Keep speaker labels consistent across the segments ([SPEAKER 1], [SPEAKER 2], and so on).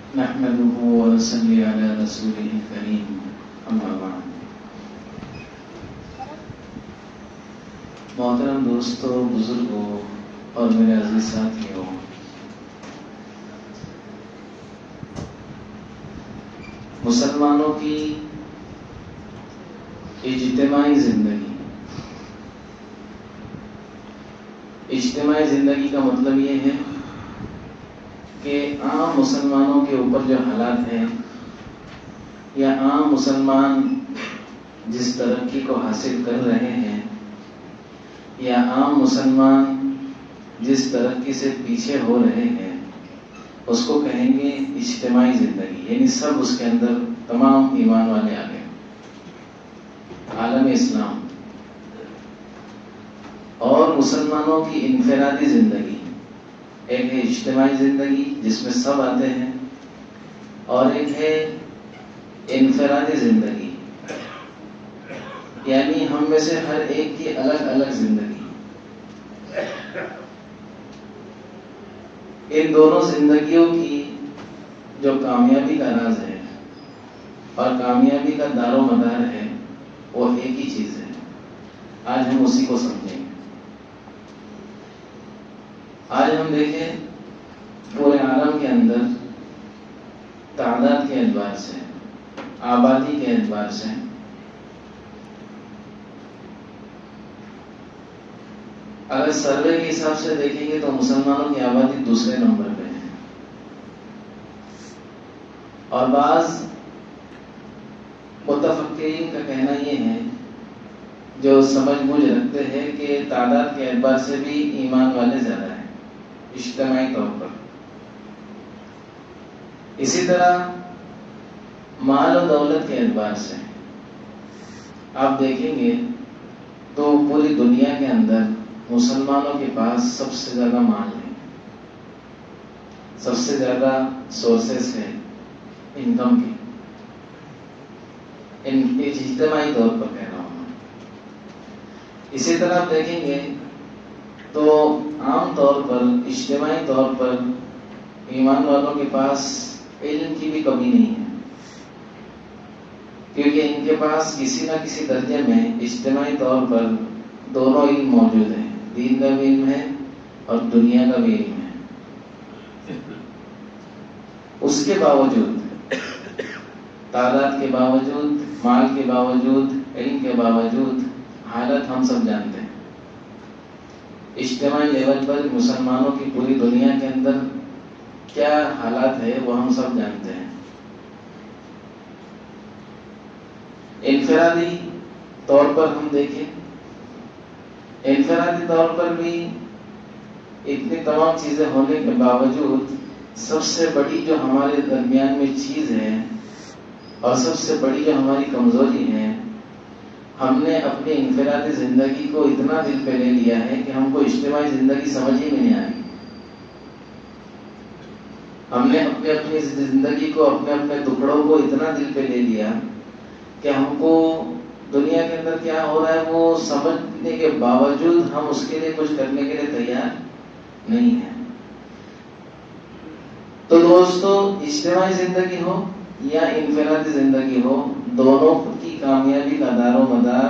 [SPEAKER 1] نحمده ونصلي على رسوله الكريم اما بعد. محترم دوستوں، بزرگوں اور میرے عزیز ساتھیوں، مسلمانوں کی اجتماعی زندگی کا مطلب یہ ہے کہ عام مسلمانوں کے اوپر جو حالات ہیں یا عام مسلمان جس ترقی کو حاصل کر رہے ہیں یا عام مسلمان جس ترقی سے پیچھے ہو رہے ہیں، اس کو کہیں گے اجتماعی زندگی، یعنی سب اس کے اندر تمام ایمان والے آ گئے، عالم اسلام. اور مسلمانوں کی انفرادی زندگی، ایک ہے اجتماعی زندگی جس میں سب آتے ہیں، اور ایک ہے انفرادی زندگی، یعنی ہم میں سے ہر ایک کی الگ الگ زندگی. ان دونوں زندگیوں کی جو کامیابی کا راز ہے اور کامیابی کا دار و مدار ہے وہ ایک ہی چیز ہے. آج ہم اسی کو سمجھیں گے. آج ہم دیکھیں پورے عالم کے اندر تعداد کے اعتبار سے، آبادی کے اعتبار سے اگر سروے کے حساب سے دیکھیں گے تو مسلمانوں کی آبادی دوسرے نمبر پہ ہے. اور بعض متفقین کا کہنا یہ ہے جو سمجھ بوجھ رکھتے ہیں کہ تعداد کے اعتبار سے بھی ایمان والے زیادہ ہیں اجتماعی طور پر. اسی طرح مال و دولت کے اعتبار سے آپ دیکھیں گے تو پوری دنیا کے اندر مسلمانوں کے پاس سب سے زیادہ مال ہے، سب سے زیادہ سورسز ہے انکم کی. اجتماعی طور پر کہہ رہا ہوں. اسی طرح آپ دیکھیں گے تو عام طور پر اجتماعی طور پر ایمان والوں کے پاس علم کی بھی کمی نہیں ہے، کیونکہ ان کے پاس کسی نہ کسی درجے میں اجتماعی طور پر دونوں علم موجود ہیں، دین کا بھی علم ہے اور دنیا کا بھی علم ہے. اس کے باوجود، تعداد کے باوجود، مال کے باوجود، علم کے باوجود حالت ہم سب جانتے ہیں. اجتماعی لیول پر مسلمانوں کی پوری دنیا کے اندر کیا حالات ہے وہ ہم سب جانتے ہیں. انفرادی طور پر ہم دیکھیں، انفرادی طور پر بھی اتنی تمام چیزیں ہونے کے باوجود سب سے بڑی جو ہمارے درمیان میں چیز ہے اور سب سے بڑی جو ہماری کمزوری ہے، ہم نے اپنی انفرادی زندگی کو اتنا دل پہ لے لیا ہے کہ ہم کو اجتماعی زندگی سمجھ ہی میں نہیں آئی. ہم نے اپنی زندگی کو، اپنے ٹکڑوں کو اتنا دل پہ لے لیا کہ ہم کو دنیا کے اندر کیا ہو رہا ہے وہ سمجھنے کے باوجود ہم اس کے لیے کچھ کرنے کے لیے تیار نہیں ہیں. تو دوستو، اجتماعی زندگی ہو یا انفرادی زندگی ہو، دونوں کی کامیابی کا دار و مدار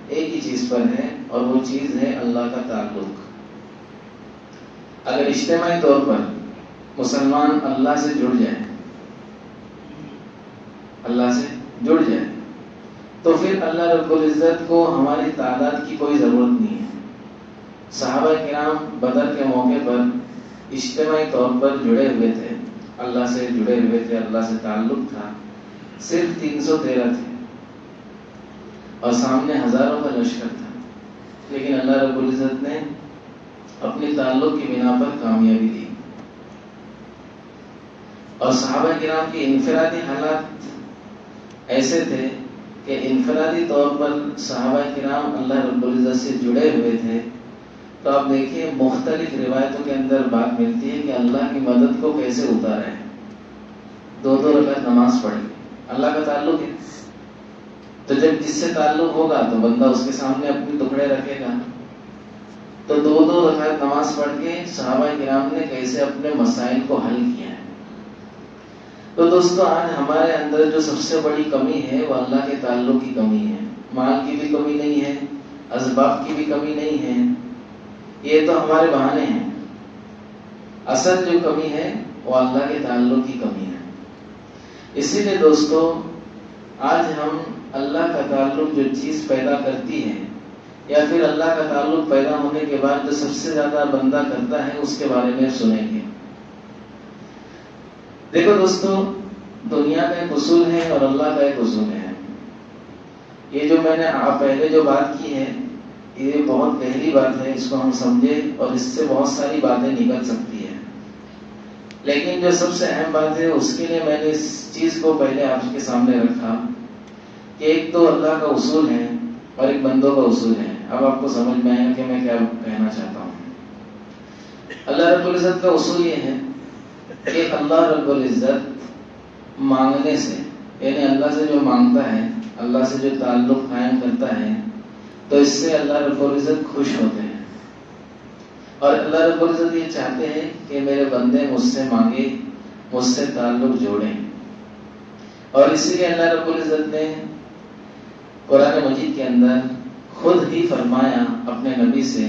[SPEAKER 1] ایک ہی چیز پر ہے، اور وہ چیز ہے اللہ کا تعلق. اگر اجتماعی طور پر مسلمان اللہ سے جڑ جائے، اللہ سے جڑ جائے، تو پھر اللہ رب العزت کو ہماری تعداد کی کوئی ضرورت نہیں ہے. صحابہ کرام بدر کے موقع پر اجتماعی طور پر جڑے ہوئے تھے، اللہ سے جڑے ہوئے تھے، اللہ سے تعلق تھا. صرف 313 تھے اور سامنے ہزاروں کا لشکر تھا، لیکن اللہ رب العزت نے اپنے تعلق کی بنا پر کامیابی دی. اور صحابہ کرام کی انفرادی حالات ایسے تھے کہ انفرادی طور پر صحابہ کرام اللہ رب العزت سے جڑے ہوئے تھے. تو آپ دیکھیے مختلف روایتوں کے اندر بات ملتی ہے کہ اللہ کی مدد کو کیسے اتارے. 2 رکعت نماز پڑھی، اللہ کا تعلق ہے، تو جب جس سے تعلق ہوگا تو بندہ اس کے سامنے اپنے ٹکڑے رکھے گا. تو 2 رکعت نماز پڑھ کے صحابہ کرام نے کیسے اپنے مسائل کو حل کیا ہے. تو دوستو آج ہمارے اندر جو سب سے بڑی کمی ہے وہ اللہ کے تعلق کی کمی ہے. مال کی بھی کمی نہیں ہے, اسباب کی بھی کمی نہیں ہے, یہ تو ہمارے بہانے ہیں. اصل جو کمی ہے وہ اللہ کے تعلق کی کمی ہے. اسی لیے دوستو آج ہم اللہ کا تعلق جو چیز پیدا کرتی ہے یا پھر اللہ کا تعلق پیدا ہونے کے بعد جو سب سے زیادہ بندہ کرتا ہے اس کے بارے میں سنیں گے. دیکھو دوستو, دنیا کا ایک اصول ہے اور اللہ کا ایک اصول ہے. یہ جو میں نے پہلے جو بات کی ہے یہ بہت گہری بات ہے, اس کو ہم سمجھے اور اس سے بہت ساری باتیں نکل سکتی ہیں. لیکن جو سب سے اہم بات ہے اس کے لیے میں نے اس چیز کو پہلے آپ کے سامنے رکھا کہ ایک تو اللہ کا اصول ہے اور ایک بندوں کا اصول ہے. اب آپ کو سمجھ میں آیا کہ میں کیا کہنا چاہتا ہوں. اللہ رب العزت کا اصول یہ ہے کہ اللہ رب العزت مانگنے سے, یعنی اللہ سے جو مانگتا ہے, اللہ سے جو تعلق قائم کرتا ہے, تو اس سے اللہ رب العزت خوش ہوتے ہیں. اور اللہ رب العزت یہ چاہتے ہیں کہ میرے بندے مجھ سے مانگے, مجھ سے تعلق جوڑیں. اور اسی لیے اللہ رب العزت نے قرآن مجید کے اندر خود ہی فرمایا اپنے نبی سے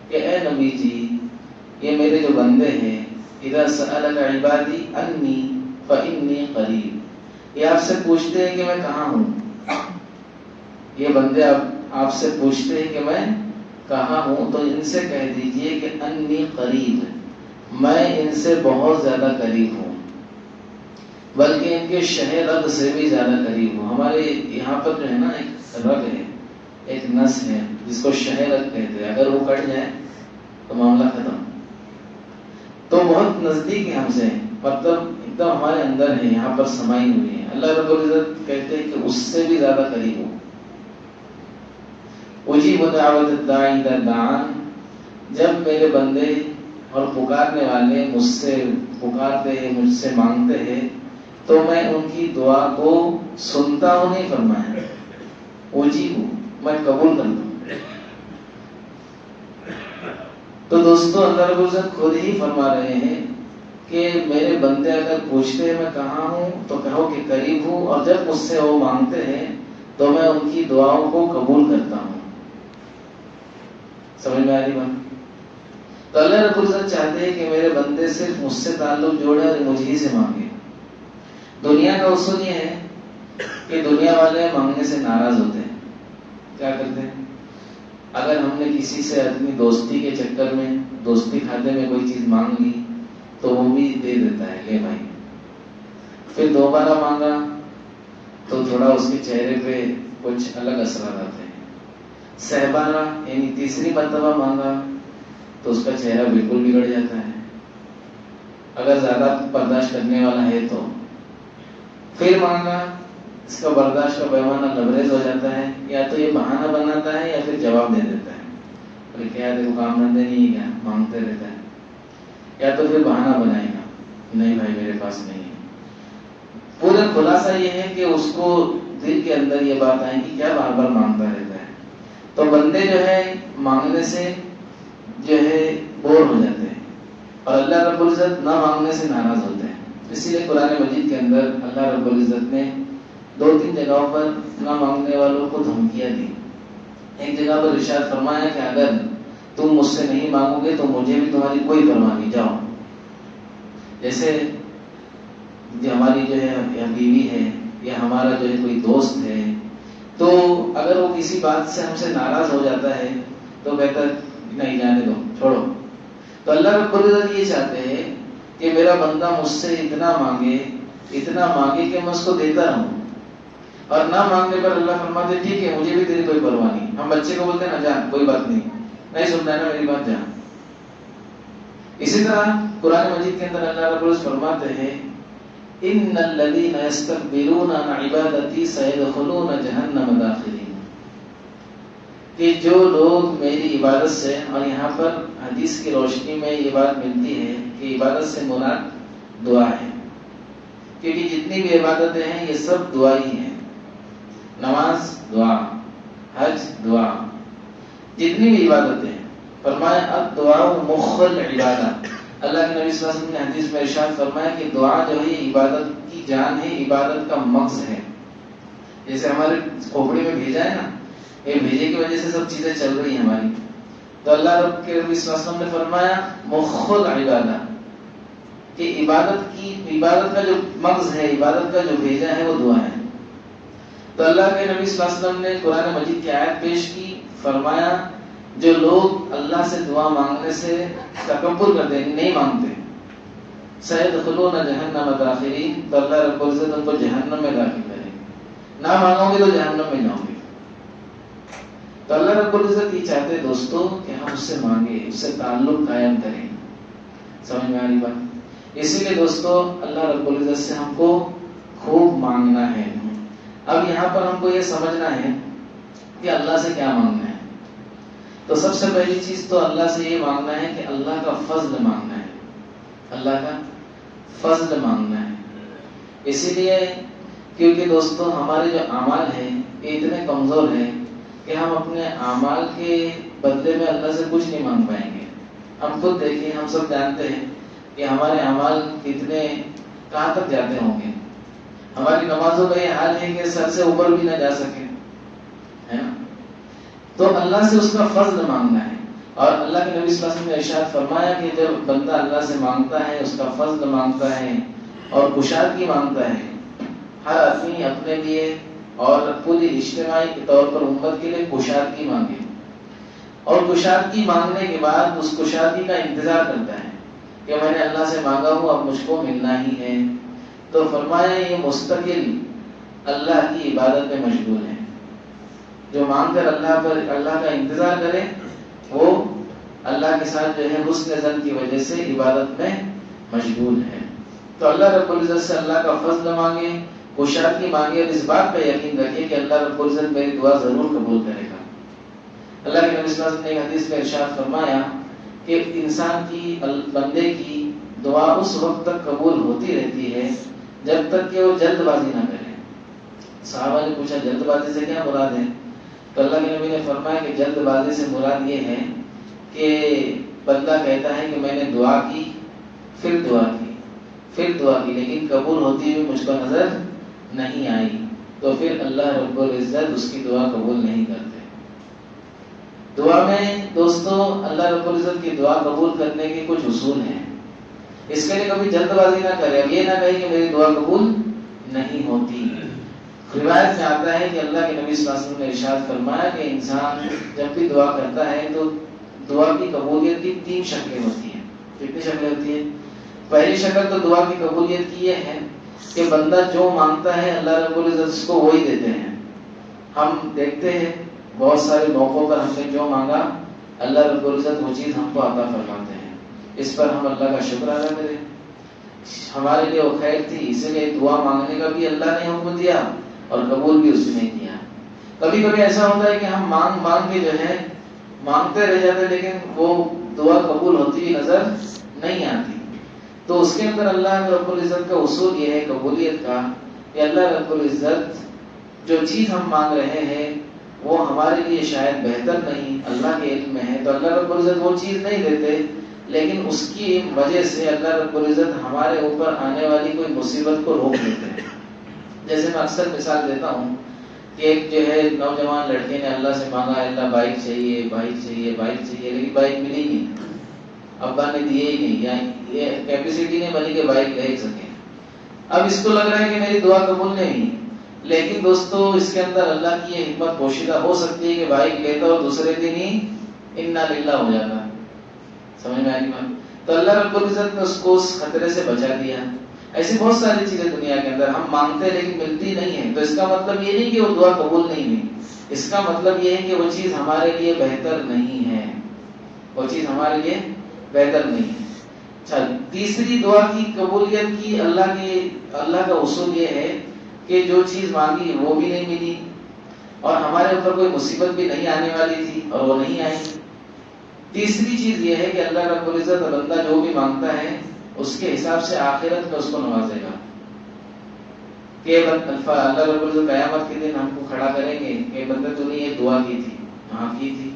[SPEAKER 1] کہ اے نبی جی, یہ میرے جو بندے ہیں, اذا سألک عبادی انی فإنی قریب, یہ آپ سے پوچھتے ہیں کہ میں کہاں ہوں. یہ بندے آپ سے پوچھتے ہیں کہ میں کہاں ہوں, تو ان سے کہہ دیجئے کہ انی قریب, میں ان سے بہت زیادہ قریب ہوں, بلکہ ان کے شہ رگ سے بھی زیادہ قریب ہوں. ہمارے یہاں پر جو ہے نا ایک رگ ہے, ایک نس ہے جس کو شہ رگ کہتے ہیں. اگر وہ کٹ جائے تو معاملہ ختم. تو بہت نزدیک ہے ہم سے, مطلب ایک دم ہمارے اندر ہے, یہاں پر سمائی ہوئی ہے. اللہ رب العزت کہتے ہیں کہ اس سے بھی زیادہ قریب ہوں. اجیب دعوت الداعی اذا دعان, جب میرے بندے اور پکارنے والے مجھ سے پکارتے ہیں, مجھ سے مانگتے ہیں, تو میں ان کی دعا کو سنتا ہوں, نہیں فرمایا اجیب ہوں, میں قبول کرتا ہوں. تو دوستو اللہ رب العزت خود ہی فرما رہے ہیں کہ میرے بندے اگر پوچھتے ہیں میں کہاں ہوں تو کہو کہ قریب ہوں, اور جب مجھ سے وہ مانگتے ہیں تو میں ان کی دعاؤں کو قبول کرتا ہوں. سمجھ میں آ رہی بات؟ تو اللہ رب العزت چاہتے ہیں کہ میرے بندے صرف مجھ سے تعلق جوڑے اور مجھ ہی سے مانگے. دنیا کا اصول یہ ہے کہ دنیا والے مانگنے سے ناراض ہوتے ہیں. کیا کرتے ہیں, اگر ہم نے کسی سے اپنی دوستی کے چکر میں, دوستی کھاتے میں کوئی چیز مانگ لی تو وہ بھی دے دیتا ہے, لے بھائی. پھر دوبارہ مانگا تو تھوڑا اس کے چہرے پہ کچھ الگ اثرات آتے ہیں. سہبارہ یعنی تیسری مرتبہ مانگا تو اس کا چہرہ بالکل بگڑ جاتا ہے. اگر زیادہ برداشت کرنے والا ہے تو پھر مانگا, اس کا برداشت کا پیمانہ لبریز ہو جاتا ہے. یا تو یہ بہانہ بناتا ہے یا پھر جواب دے دیتا ہے, بولے کیا دیکھو کام دھندے نہیں, کیا مانگتے رہتا ہے. یا تو پھر بہانہ بنائے گا, نہیں بھائی میرے پاس نہیں ہے. پورا خلاصہ یہ ہے کہ اس کو دل کے اندر یہ بات آئے کہ کیا بار بار مانگتا رہتا ہے. تو بندے جو ہے مانگنے سے جو ہے بور ہو جاتے ہیں, اور اللہ رب العزت نہ مانگنے سے ناراض ہوتے ہیں. اسی لیے قرآن مجید کے اندر اللہ رب العزت نے 2-3 جگہوں پر نہ مانگنے والوں کو دھمکیاں دی. ایک جگہ پر ارشاد فرمایا کہ اگر تم مجھ سے نہیں مانگو گے تو مجھے بھی تمہاری کوئی پرواہ نہیں, جاؤ. جیسے ہماری جو ہے یا بیوی ہے یا ہمارا جو ہے کوئی دوست ہے, تو اگر وہ کسی بات سے ہم سے ناراض ہو جاتا ہے تو کہتا ہے نہیں جانے دو, چھوڑو. تو اللہ رب العزت یہ چاہتے ہیں کہ میرا بندہ مجھ سے اتنا مانگے کہ میں اس کو دیتا رہوں, اور نہ مانگنے پر اللہ فرماتے ٹھیک ہے مجھے بھی تیری کوئی پرواہ نہیں. ہم بچے کو بولتے ہیں نا جا کوئی بات نہیں سننا ہے نا میری بات, جا. اسی طرح قرآن مجید کے اندر اللہ رب العزت فرماتے ہیں ان الذين يستكبرون عن عبادتي سيدخلون جهنم داخلين, کہ جو لوگ میری عبادت سے, اور یہاں پر حدیث کی روشنی میں یہ بات ملتی ہے کہ عبادت سے مراد دعا ہے, کیونکہ جتنی بھی عبادتیں ہیں یہ سب دعا ہی ہیں. نماز دعا, حج دعا, جتنی بھی عبادتیں ہیں. فرمایا الدعاء مخ العبادہ, اللہ کے نبی صلی اللہ علیہ وسلم نے حدیث میں ارشاد فرمایا کہ دعا جو ہے یہ عبادت کی جان ہے، عبادت کا مغز ہے. جیسے ہمارے کھوپڑی میں بھیجا ہے نا، یہ بھیجے کی وجہ سے سب چیزیں چل رہی ہیں ہماری. تو اللہ رب کے نبی صلی اللہ علیہ وسلم نے فرمایا مخ العبادہ، کہ عبادت کا جو مغز ہے، عبادت کا جو بھیجا ہے وہ دعا ہے. تو اللہ کے نبی صلی اللہ علیہ وسلم نے قرآن مجید کی آیت پیش کی، فرمایا جو لوگ اللہ سے دعا مانگنے سے تکبر کرتے ہیں، نہیں مانگتے، سیدخلون جہنم داخرین، تو اللہ رب العزت ان کو جہنم میں داخل کرے گا. نہ مانگو گے تو جہنم میں جاؤ گے. تو اللہ رب العزت یہ چاہتے دوستو کہ ہم اس سے مانگے، اس سے تعلق قائم کریں. سمجھ میں آ رہی بات؟ اسی لیے دوستو اللہ رب العزت سے ہم کو خوب مانگنا ہے. اب یہاں پر ہم کو یہ سمجھنا ہے کہ اللہ سے کیا مانگنا ہے. تو سب سے پہلی چیز تو اللہ سے یہ مانگنا ہے کہ اللہ کا فضل مانگنا ہے، اللہ کا فضل مانگنا ہے. اسی لیے کیونکہ دوستو ہمارے جو اعمال ہیں یہ اتنے کمزور ہیں کہ ہم اپنے اعمال کے بدلے میں اللہ سے کچھ نہیں مانگ پائیں گے. ہم خود دیکھیں، ہم سب جانتے ہیں کہ ہمارے اعمال کتنے کہاں تک جاتے ہوں گے. ہماری نمازوں کا یہ حال ہے کہ سر سے اوپر بھی نہ جا سکے، ہے نا. تو اللہ سے اس کا فضل مانگنا ہے. اور اللہ کے نبی صلی اللہ علیہ وسلم نے ارشاد فرمایا کہ جب بندہ اللہ سے مانگتا ہے، اس کا فضل مانگتا ہے اور کشادگی مانگتا ہے، ہر آدمی اپنے لیے اور پوری اجتماعی طور پر امت کے لیے کشادگی مانگے، اور کشادگی مانگنے کے بعد اس کشادگی کا انتظار کرتا ہے کہ میں نے اللہ سے مانگا ہوں، اب مجھ کو ملنا ہی ہے. تو فرمایا یہ مستقل اللہ کی عبادت میں مشغول ہے. جو مانگ کر اللہ کا انتظار کرے وہ اللہ کے ساتھ جو ہے حسن ظن کی وجہ سے عبادت میں مشغول ہے. تو اللہ رب العزت سے اللہ کا فضل مانگے، کشادگی مانگے، اور اس بات پہ یقین رکھے کہ اللہ رب العزت میری دعا ضرور قبول کرے گا. اللہ کے نبی صلی اللہ علیہ وسلم نے ایک حدیث میں ارشاد فرمایا کہ انسان کی، بندے کی دعا اس وقت تک قبول ہوتی رہتی ہے جب تک کہ وہ جلد بازی نہ کرے. صحابہ نے پوچھا جلد بازی سے کیا مراد ہے؟ تو اللہ کے نبی نے فرمایا کہ جلد بازی سے مراد یہ ہے کہ بندہ کہتا ہے کہ میں نے دعا کی، پھر دعا کی، پھر دعا کی، لیکن قبول ہوتی ہوئی مجھ کو نظر نہیں آئی، تو پھر اللہ رب العزت اس کی دعا قبول نہیں کرتے. دعا میں دوستو اللہ رب العزت کی دعا قبول کرنے کے کچھ اصول ہیں. اس کے لیے کبھی جلد بازی نہ کرے. اب یہ نہ کہے کہ میری دعا قبول نہیں ہوتی. روایت میں آتا ہے کہ اللہ کے نبی صلی اللہ علیہ وسلم نے ارشاد فرمایا کہ انسان جب بھی دعا کرتا ہے تو دعا کی قبولیت کی 3 شکلیں ہوتی ہیں. کتنی شکلیں ہوتی ہیں؟ پہلی شکل تو دعا کی قبولیت کی یہ ہے کہ بندہ جو مانگتا ہے اللہ رب العزت اس کو وہی دیتے ہیں. ہم دیکھتے ہیں بہت سارے موقعوں پر ہم نے جو مانگا اللہ رب العزت وہ چیز ہم کو عطا فرماتے ہیں. اس پر ہم اللہ کا شکر ادا کریں. ہمارے لیے وہ خیر تھی، اسی لیے دعا مانگنے کا بھی اللہ نے حکم دیا اور قبول بھی اس نے کیا. کبھی کبھی ایسا ہوتا ہے کہ ہم مانگ کے جو ہے مانگتے رہ جاتے لیکن وہ دعا قبول ہوتی ہوئی نظر نہیں آتی. تو اس کے اندر اللہ رب العزت کا اصول یہ ہے قبولیت کا کہ اللہ رب العزت جو چیز ہم مانگ رہے ہیں وہ ہمارے لیے شاید بہتر نہیں، اللہ کے علم میں ہے، تو اللہ رب العزت وہ چیز نہیں دیتے، لیکن اس کی وجہ سے اللہ رب العزت ہمارے اوپر آنے والی کوئی مصیبت کو روک دیتے ہیں. جیسے میں اکثر مثال دیتا ہوں کہ ایک جو ہے نوجوان لڑکے نے اللہ سے مانگا اللہ بائک چاہیے، بائک چاہیے، بائک چاہیے، لیکن بائک ملی نہیں، ابا نے دیے ہی نہیں، یا یہ کیپیسٹی نہیں بنی کہ بائک لے سکے. اب اس کو لگ رہا ہے کہ میری دعا قبول نہیں، لیکن دوستو اس کے اندر اللہ کی یہ حکمت پوشیدہ ہو سکتی ہے کہ بائک لیتا اور دوسرے دن ہی انا للہ ہو جاتا. سمجھ میں آئی بات؟ تو اللہ رب العزت نے اس کو اس خطرے سے بچا دیا. ایسی بہت ساری چیزیں دنیا کے اندر ہم مانگتے ہیں لیکن ملتی نہیں ہیں. تو اس کا مطلب یہ نہیں کہ وہ دعا قبول نہیں ہوئی، اس کا مطلب یہ ہے کہ وہ چیز ہمارے لیے بہتر نہیں ہے، وہ چیز ہمارے لیے بہتر نہیں ہے. اچھا، تیسری دعا کی قبولیت کی اللہ کا اصول یہ ہے کہ جو چیز مانگی وہ بھی نہیں ملی اور ہمارے اوپر کوئی مصیبت بھی نہیں آنے والی تھی اور وہ نہیں آئی. تیسری چیز یہ ہے کہ اللہ رب العزت بندہ جو بھی مانگتا ہے اس کے حساب سے آخرت میں اس کو نوازے گا. کہ اللہ رب العزت قیامت کے دن ہم کو کھڑا کریں گے کہ بندہ تو نے یہ دعا کی تھی، ہاں کی تھی،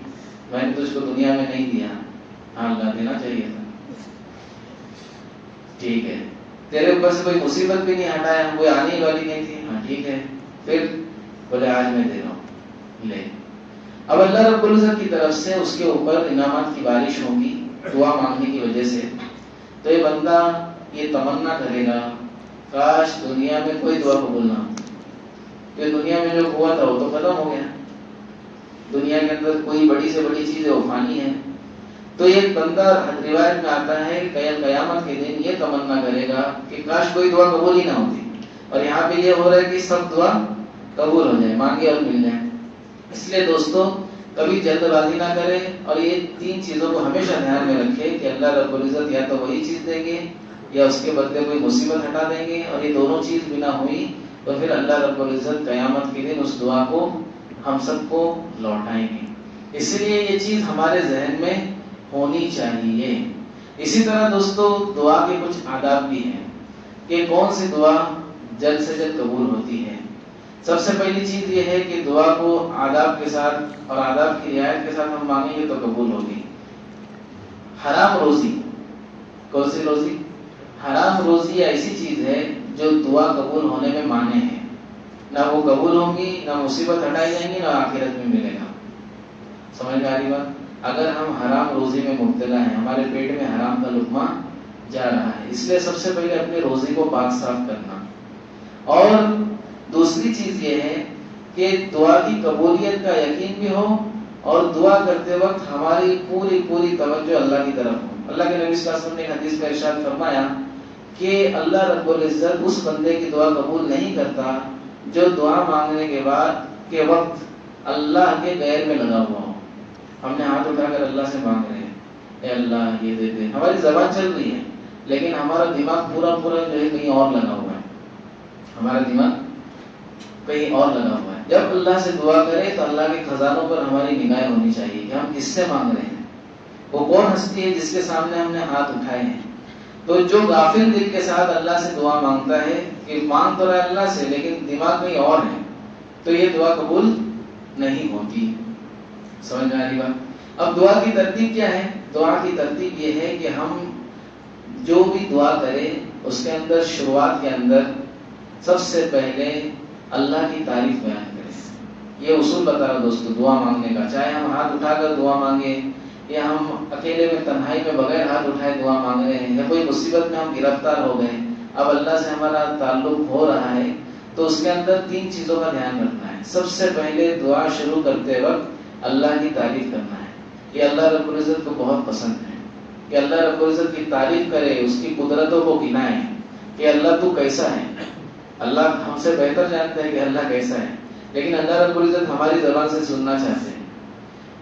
[SPEAKER 1] میں نے تو اس کو دنیا میں نہیں دیا، ہاں اللہ دینا چاہیے تھا. ٹھیک ہے. تیرے اوپر سے کوئی مصیبت بھی نہیں ہٹایا, کوئی آنے والی نہیں تھی, ہاں ٹھیک ہے. پھر بولے آج میں دے رہا ہوں, لے. اب اللہ رب العزت کی طرف سے اس کے اوپر انعامات کی بارش ہوگی دعا مانگنے کی وجہ سے. تو یہ بندہ یہ تمنا کرے گا کاش دنیا میں کوئی دعا قبول نہ ہو. کہ دنیا میں جو ہوا تھا وہ تو ختم ہو گیا, دنیا کے اندر کوئی بڑی سے بڑی چیز ہے وہ فانی ہے. تو یہ بندہ روایت میں آتا ہے کہ قیامت کے دن یہ تمنا کرے گا کہ کاش کوئی دعا قبول ہی نہ ہوتی. اور یہاں پہ یہ ہو رہا ہے کہ سب دعا قبول ہو جائے, مانگے اور مل جائے. اس لیے دوستو کبھی جلد بازی نہ کرے, اور یہ 3 چیزوں کو ہمیشہ دھیان میں رکھے کہ اللہ رب العزت یا تو وہی چیز دیں گے یا اس کے بدلے کوئی مصیبت ہٹا دیں گے, اور یہ دونوں چیز بھی نہ ہوئی تو پھر اللہ رب العزت قیامت کے دن اس دعا کو ہم سب کو لوٹائیں گے. اس لیے یہ چیز ہمارے ذہن میں ہونی چاہیے. اسی طرح دوستو دعا کے کچھ آداب بھی ہیں کہ کون سی دعا جلد سے جلد قبول ہوتی ہے. سب سے پہلی چیز یہ ہے کہ دعا کو آداب کے ساتھ اور آداب کی رعایت کے ساتھ ہم مانگیں گے تو قبول ہوگی. حرام روزی, کون سی روزی؟ حرام روزی ایسی چیز ہے جو دعا قبول ہونے میں مانے ہیں. نہ وہ قبول ہوں گی, نہ مصیبت ہٹائی جائیں گی, نہ آخرت میں ملے گا. سمجھ میں آ رہی بات؟ اگر ہم حرام روزی میں مبتلا ہیں, ہمارے پیٹ میں حرام کا لقمہ جا رہا ہے, اس لیے سب سے پہلے اپنی روزی کو پاک صاف کرنا. اور دوسری چیز یہ ہے کہ دعا کی قبولیت کا یقین بھی ہو, اور دعا کرتے وقت ہماری پوری توجہ اللہ کی طرف ہو. اللہ کے نبی صلی اللہ علیہ وسلم نے حدیث میں ارشاد فرمایا کہ اللہ رب العزت اس بندے کی دعا قبول نہیں کرتا جو دعا مانگنے کے بعد کے وقت اللہ کے غیر میں لگا ہوا ہو. ہم نے ہاتھ اٹھا کر اللہ سے مانگ رہے ہیں, اے اللہ یہ دے دے, ہماری زبان چل رہی ہے لیکن ہمارا دماغ پورا جو ہے کہیں اور لگا ہوا ہے. ہمارا دماغ کہیں اور لگا ہوا ہے. جب اللہ سے دعا کرے تو اللہ کے خزانوں پر ہماری نگاہیں ہونی چاہیے کہ ہم کس سے مانگ رہے ہیں, وہ کون ہستی ہے جس کے سامنے ہم نے ہاتھ اٹھائے ہیں. تو جو غافل دل کے ساتھ اللہ سے دعا مانگتا ہے کہ مانگ تو رہا ہے اللہ سے لیکن دماغ کہیں اور ہے, تو یہ دعا قبول نہیں ہوتی. سمجھ میں آ رہی بات؟ اب دعا کی ترتیب کیا ہے؟ دعا کی ترتیب یہ ہے کہ ہم جو بھی دعا کریں اس کے اندر شروعات کے اندر سب سے پہلے اللہ کی تعریف بیان کریں. یہ اصول بتا رہا دوستو دعا مانگنے کا, چاہے ہم ہاتھ اٹھا کر دعا مانگے یا ہم اکیلے میں تنہائی میں بغیر ہاتھ اٹھائے دعا مانگ رہے ہیں, یا کوئی مصیبت میں ہم گرفتار ہو گئے, اب اللہ سے ہمارا تعلق ہو رہا ہے, تو اس کے اندر 3 چیزوں کا دھیان رکھنا ہے. سب سے پہلے دعا شروع کرتے وقت اللہ کی تعریف کرنا ہے. یہ اللہ رب العزت کو بہت پسند ہے کہ اللہ رب العزت کی تعریف کرے, اس کی قدرتوں کو گنائے کہ اللہ تو کیسا ہے. اللہ ہم سے بہتر جانتا ہے کہ اللہ کیسا ہے, لیکن اللہ رب العزت ہماری زبان سے سننا چاہتے ہیں.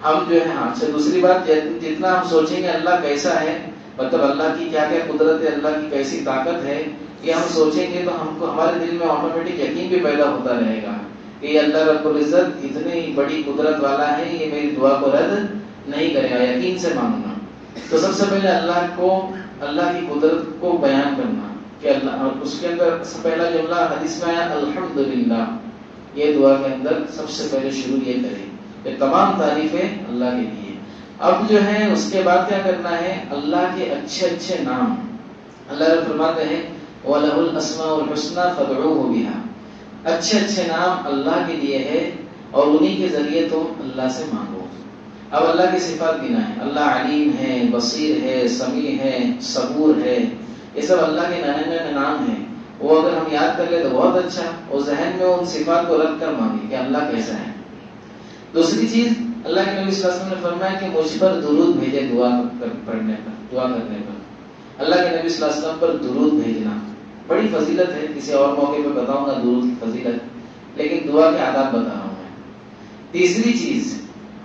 [SPEAKER 1] ہم جو ہے ہم سے دوسری بات, جتنا ہم سوچیں گے اللہ کیسا ہے, مطلب اللہ کی کیا کیا قدرت ہے, اللہ کی کیسی طاقت ہے, یہ ہم سوچیں گے تو ہم کو ہمارے دل میں آٹومیٹک یقین بھی پیدا ہوتا رہے گا کہ یہ اللہ رب العزت اتنی بڑی قدرت والا ہے, یہ میری دعا کو رد نہیں کرے گا. یقین سے مانگنا. تو سب سے پہلے اللہ کی قدرت کو بیان کرنا کہ اللہ, اس کے اندر پہلا جملہ حدیث میں آیا الحمدللہ. یہ دعا کے اندر سب سے پہلے شروع یہ کریں کہ تمام تعریفیں اللہ کے لیے. اب جو ہے اس کے بعد کیا کرنا ہے, اللہ کے اچھے نام. اللہ رب فرماتے ہیں وَلَهُ الْأَسْمَاءُ الْحُسْنَى فَادْعُوهُ بِهَا. اچھے نام اللہ کے لیے ہے اور انہی کے ذریعے تم اللہ سے مانگو. اب اللہ کی صفات گنائیں. اللہ علیم ہے, بصیر ہے, سمیع ہے, صبور ہے, یہ سب اللہ کے نانے نام ہیں. وہ اگر ہم یاد کر لیں تو بہت اچھا, اور ذہن میں ان صفات کو رکھ کر مانگیں کہ اللہ کیسا ہے. دوسری چیز اللہ کے نبی صلی اللہ علیہ وسلم نے فرمایا کہ مجھ پر درود بھیجے دعا کرنے پر. اللہ کے نبی صلی اللہ علیہ وسلم پر درود بھیجنا بڑی فضیلت ہے. کسی اور موقع پہ بتاؤں گا درود کی فضیلت, لیکن دعا کے آداب بتا رہا ہوں میں. تیسری چیز,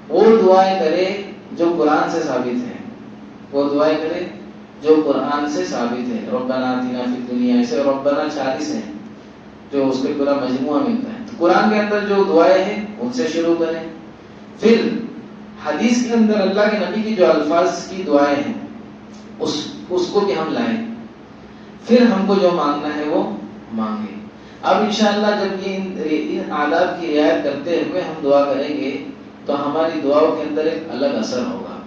[SPEAKER 1] وہ دعائیں کرے جو قرآن سے ثابت ہے. وہ دعائیں کرے جو قرآن سے ثابت ہے. ربنا آتنا فی الدنیا, ایسے ربنا 40 ہیں جو اس پہ پورا مجموعہ ملتا ہے. تو قرآن کے اندر جو دعائیں ہیں ان سے شروع کریں. پھر حدیث کے اندر اللہ کے نبی کی جو الفاظ کی دعائیں ہیں اس کو بھی ہم لائیں. پھر ہم کو جو مانگنا ہے وہ مانگیں. اب انشاءاللہ جب ان آداب کی رعایت کرتے ہوئے ہم دعا کریں گے تو ہماری دعاؤں کے اندر ایک الگ اثر ہوگا.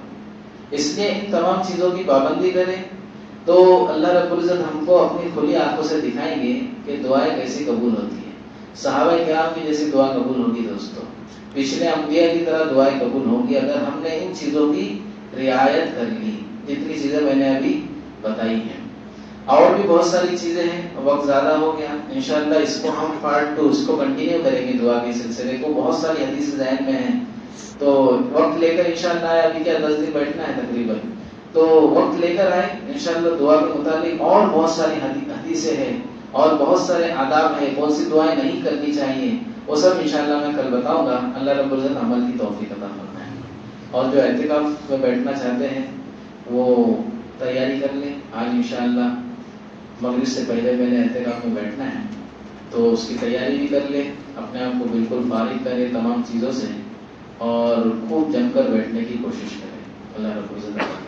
[SPEAKER 1] اس لیے ان تمام چیزوں کی پابندی کریں. تو اللہ رب العزت ہم کو اپنی کھلی آنکھوں سے دکھائیں گے کہ دعائیں کیسی قبول ہوتی ہیں. صحابہ کرام کی جیسی دعا قبول ہوگی دوستوں, پچھلے انبیاء کی طرح دعائیں قبول ہوں گی اگر ہم نے ان چیزوں کی رعایت کر لی, جتنی چیزیں میں نے ابھی بتائی ہیں. اور بھی بہت ساری چیزیں ہیں, وقت زیادہ ہو گیا, انشاءاللہ اس کو ہم پارٹ 2 اس کو کنٹینیو کریں گے. دعا کے سلسلے کو بہت ساری حدیث ذہن میں ہیں, تو وقت لے کر انشاءاللہ ابھی کیا 10 دن بیٹھنا ہے تقریباً, تو وقت لے کر آئے انشاءاللہ. دعا کے متعلق اور بہت ساری حدیثیں ہیں اور بہت سارے آداب ہیں, کون سی دعائیں نہیں کرنی چاہیے, وہ سب انشاءاللہ میں کل بتاؤں گا. اللہ رب العزت عمل کی توفیق عطا فرمائے. اور جو اعتکاف میں بیٹھنا چاہتے ہیں وہ تیاری کر لیں. آج انشاءاللہ مغرب سے پہلے میں نے اعتکاف میں بیٹھنا ہے, تو اس کی تیاری بھی کر لے, اپنے آپ کو بالکل فارغ کرے تمام چیزوں سے اور خوب جم کر بیٹھنے کی کوشش کرے. اللہ رب العزت